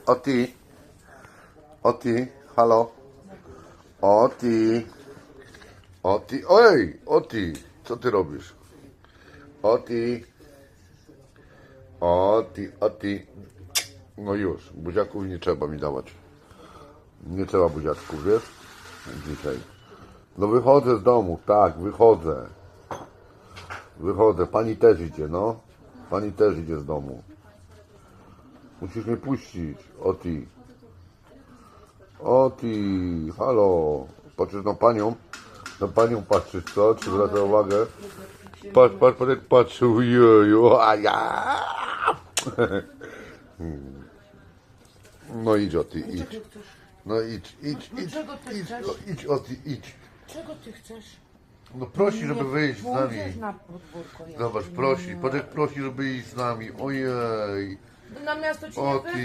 Oti. Oti, halo. Oti. Oti, oj, Oti, co ty robisz? Oti. Oti, Oti. No już, buziaków nie trzeba mi dawać. Nie trzeba buziaczków, wiesz? Dzisiaj. No wychodzę z domu, tak, wychodzę. Wychodzę, pani też idzie, no. Pani też idzie z domu. Musisz mnie puścić, Oti. Oti, halo. Patrzysz na panią? Na panią patrzysz, co? Czy zwraca uwagę? Patrz, patrz, patrz, jak patrzy, ojeju, a ja. No idź, Oti, idź. No idź, idź, idź, czego ty idź, chcesz? no idź, Oti, idź. Czego ty chcesz? No prosi, żeby wyjść z nami. Pójdziesz na podwórko. Zobacz, prosi, patrz jak prosi, żeby iść z nami, ojej. Na miasto ci nie Oti. wezmę.